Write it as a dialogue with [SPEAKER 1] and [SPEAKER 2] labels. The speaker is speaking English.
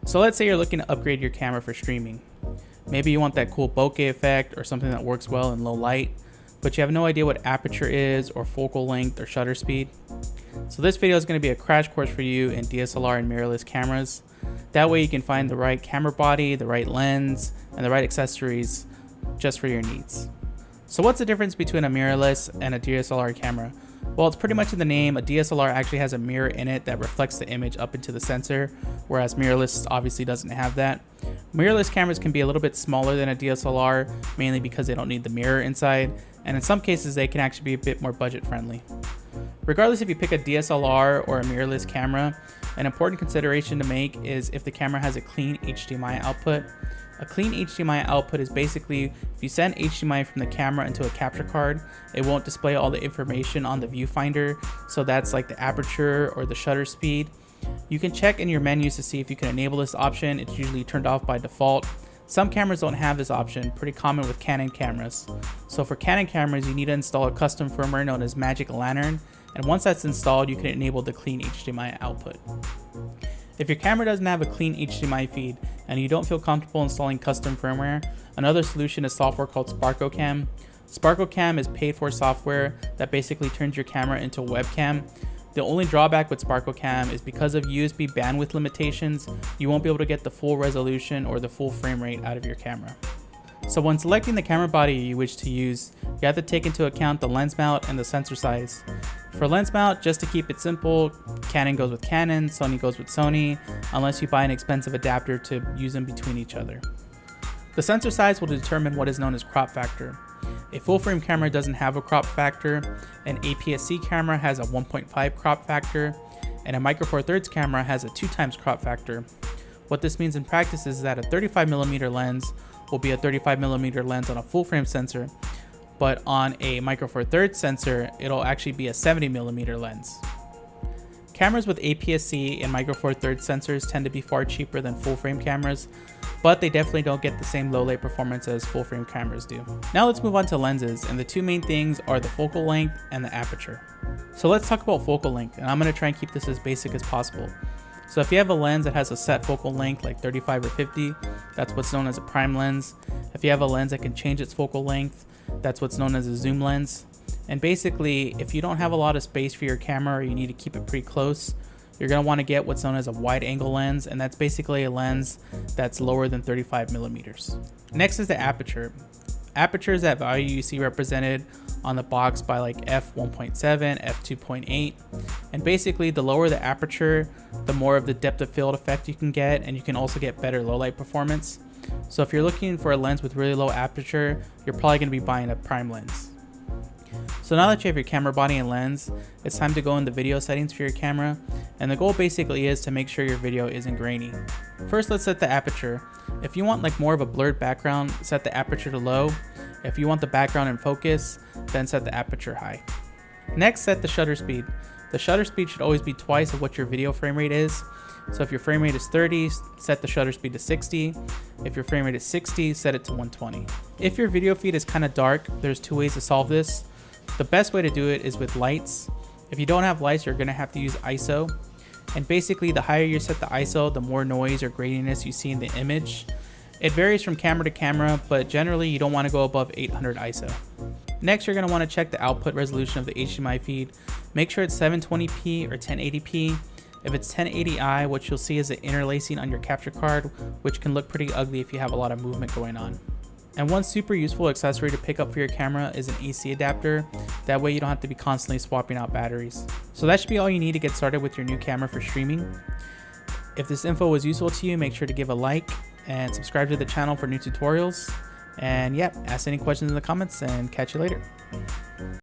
[SPEAKER 1] So let's say you're looking to upgrade your camera for streaming. Maybe you want that cool bokeh effect or something that works well in low light, but you have no idea what aperture is or focal length or shutter speed. So this video is going to be a crash course for you in DSLR and mirrorless cameras. That way you can find the right camera body, the right lens, and the right accessories just for your needs. So what's the difference between a mirrorless and a DSLR camera? Well, it's pretty much in the name. A DSLR actually has a mirror in it that reflects the image up into the sensor, whereas mirrorless obviously doesn't have that. Mirrorless cameras can be a little bit smaller than a DSLR, mainly because they don't need the mirror inside, and in some cases they can actually be a bit more budget friendly. Regardless if you pick a DSLR or a mirrorless camera, an important consideration to make is if the camera has a clean HDMI output. A clean HDMI output is basically if you send HDMI from the camera into a capture card, it won't display all the information on the viewfinder, so that's like the aperture or the shutter speed. You can check in your menus to see if you can enable this option. It's usually turned off by default. Some cameras don't have this option, pretty common with Canon cameras. So for Canon cameras, you need to install a custom firmware known as Magic Lantern, and once that's installed, you can enable the clean HDMI output. If your camera doesn't have a clean HDMI feed and you don't feel comfortable installing custom firmware, another solution is software called SparkoCam. SparkoCam is paid for software that basically turns your camera into a webcam. The only drawback with SparkoCam is because of USB bandwidth limitations, you won't be able to get the full resolution or the full frame rate out of your camera. So when selecting the camera body you wish to use, you have to take into account the lens mount and the sensor size. For lens mount, just to keep it simple, Canon goes with Canon, Sony goes with Sony, unless you buy an expensive adapter to use them between each other. The sensor size will determine what is known as crop factor. A full frame camera doesn't have a crop factor, an APS-C camera has a 1.5 crop factor, and a Micro Four Thirds camera has a 2x crop factor. What this means in practice is that a 35mm lens will be a 35mm lens on a full frame sensor, but on a Micro Four Thirds sensor, it'll actually be a 70mm lens. Cameras with APS-C and Micro Four Thirds sensors tend to be far cheaper than full frame cameras, but they definitely don't get the same low light performance as full frame cameras do. Now let's move on to lenses, and the two main things are the focal length and the aperture. So let's talk about focal length, and I'm going to try and keep this as basic as possible. So if you have a lens that has a set focal length like 35 or 50, that's what's known as a prime lens. If you have a lens that can change its focal length, that's what's known as a zoom lens. And basically, if you don't have a lot of space for your camera or you need to keep it pretty close, you're going to want to get what's known as a wide angle lens, and that's basically a lens that's lower than 35mm. Next is the aperture. Aperture is that value you see represented on the box by like f1.7, f2.8, and basically the lower the aperture, the more of the depth of field effect you can get, and you can also get better low light performance. So if you're looking for a lens with really low aperture, you're probably going to be buying a prime lens. So now that you have your camera body and lens, it's time to go in the video settings for your camera, and the goal basically is to make sure your video isn't grainy. First, let's set the aperture. If you want like more of a blurred background, set the aperture to low. If you want the background in focus, then set the aperture high. Next, set the shutter speed. The shutter speed should always be twice of what your video frame rate is. So if your frame rate is 30, set the shutter speed to 60. If your frame rate is 60, set it to 120. If your video feed is kind of dark, there's two ways to solve this. The best way to do it is with lights. If you don't have lights, you're going to have to use ISO. And basically, the higher you set the ISO, the more noise or graininess you see in the image. It varies from camera to camera, but generally you don't want to go above 800 ISO. Next, you're going to want to check the output resolution of the HDMI feed. Make sure it's 720p or 1080p. If it's 1080i, what you'll see is the interlacing on your capture card, which can look pretty ugly if you have a lot of movement going on. And one super useful accessory to pick up for your camera is an AC adapter. That way you don't have to be constantly swapping out batteries. So that should be all you need to get started with your new camera for streaming. If this info was useful to you, make sure to give a like and subscribe to the channel for new tutorials. And yeah, ask any questions in the comments and catch you later.